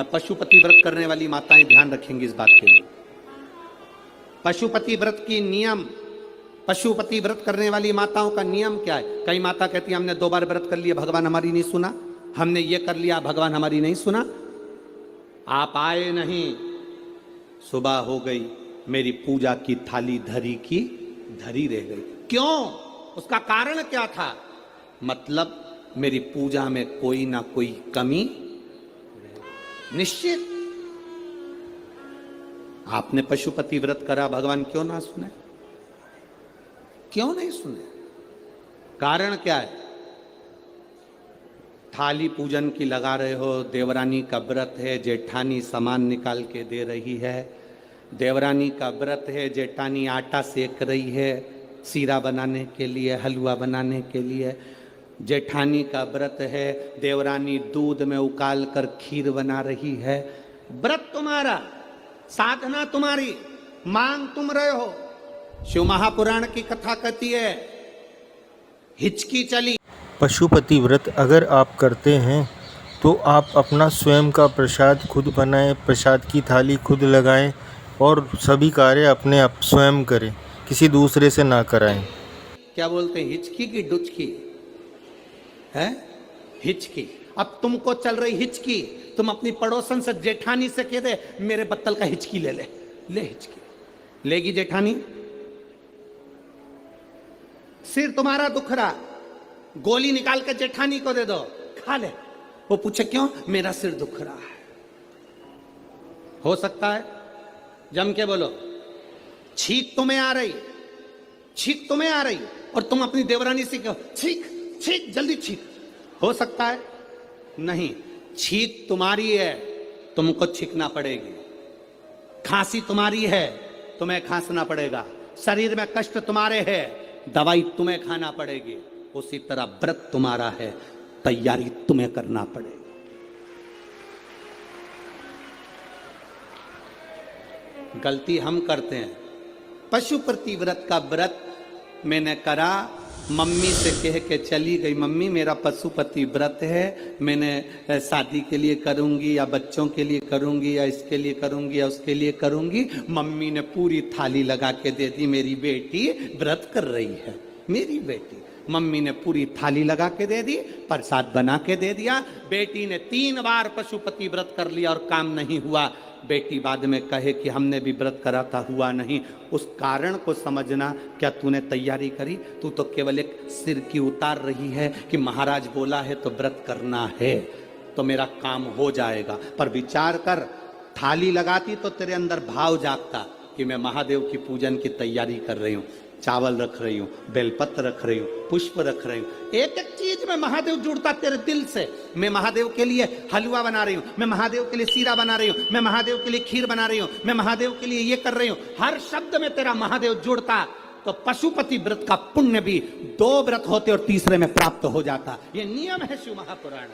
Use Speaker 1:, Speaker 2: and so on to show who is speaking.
Speaker 1: पशुपति व्रत करने वाली माताएं ध्यान रखेंगी इस बात के लिए। पशुपति व्रत की नियम, पशुपति व्रत करने वाली माताओं का नियम क्या है? कई माता कहती है हमने 2 बार व्रत कर लिया, भगवान हमारी नहीं सुना, हमने ये कर लिया, भगवान हमारी नहीं सुना। आप आए नहीं, सुबह हो गई, मेरी पूजा की थाली धरी की धरी रह गई। क्यों? उसका कारण क्या था? मतलब मेरी पूजा में कोई ना कोई कमी निश्चित। आपने पशुपति व्रत करा, भगवान क्यों ना सुने? क्यों नहीं सुने? कारण क्या है? थाली पूजन की लगा रहे हो, देवरानी का व्रत है, जेठानी सामान निकाल के दे रही है, देवरानी का व्रत है, जेठानी आटा सेक रही है सीरा बनाने के लिए, हलवा बनाने के लिए, जेठानी का व्रत है, देवरानी दूध में उकाल कर खीर बना रही है। व्रत तुम्हारा, साधना तुम्हारी, मांग तुम रहे हो। शिव महापुराण की कथा कहती है, हिचकी चली।
Speaker 2: पशुपति व्रत अगर आप करते हैं तो आप अपना स्वयं का प्रसाद खुद बनाएं, प्रसाद की थाली खुद लगाएं और सभी कार्य अपने आप स्वयं करें, किसी दूसरे से ना कराएं।
Speaker 1: क्या बोलते हैं, हिचकी की डुचकी है? हिचकी। अब तुमको चल रही हिचकी, तुम अपनी पड़ोसन से, जेठानी से कह दे मेरे बत्तल का हिचकी ले ले, ले हिचकी लेगी जेठानी? सिर तुम्हारा दुख रहा, गोली निकाल के जेठानी को दे दो, खा ले, वो पूछे क्यों? मेरा सिर दुख रहा है। हो सकता है? जम के बोलो। छींक तुम्हें आ रही, छींक तुम्हें आ रही और तुम अपनी देवरानी से कहो छींक छींक जल्दी छींक। हो सकता है? नहीं। छींक तुम्हारी है, तुमको छींकना पड़ेगी। खांसी तुम्हारी है, तुम्हें खांसना पड़ेगा। शरीर में कष्ट तुम्हारे है, दवाई तुम्हें खाना पड़ेगी। उसी तरह व्रत तुम्हारा है, तैयारी तुम्हें करना पड़ेगी। गलती हम करते हैं। पशुपति व्रत का व्रत मैंने करा, मम्मी से कह के चली गई, मम्मी मेरा पशुपति व्रत है, मैंने शादी के लिए करूंगी या बच्चों के लिए करूंगी या इसके लिए करूंगी या उसके लिए करूंगी। मम्मी ने पूरी थाली लगा के दे दी, मेरी बेटी व्रत कर रही है, मेरी बेटी। मम्मी ने पूरी थाली लगा के दे दी, प्रसाद बना के दे दिया। बेटी ने 3 बार पशुपति व्रत कर लिया और काम नहीं हुआ। बेटी बाद में कहे कि हमने भी व्रत करा था, हुआ नहीं। उस कारण को समझना। क्या तूने तैयारी करी? तू तो केवल एक सिर की उतार रही है कि महाराज बोला है तो व्रत करना है तो मेरा काम हो जाएगा। पर विचार कर, थाली लगाती तो तेरे अंदर भाव जागता कि मैं महादेव की पूजन की तैयारी कर रही हूँ, चावल रख रही हूँ, बेलपत्र रख रही हूँ, पुष्प रख रही हूँ, एक एक चीज में महादेव जुड़ता तेरे दिल से। मैं महादेव के लिए हलवा बना रही हूँ, मैं महादेव के लिए सीरा बना रही हूँ, मैं महादेव के लिए खीर बना रही हूँ, मैं महादेव के लिए ये कर रही हूँ। हर शब्द में तेरा महादेव जुड़ता तो पशुपति व्रत का पुण्य भी 2 व्रत होते और तीसरे में प्राप्त हो जाता। ये नियम है शिव महापुराण।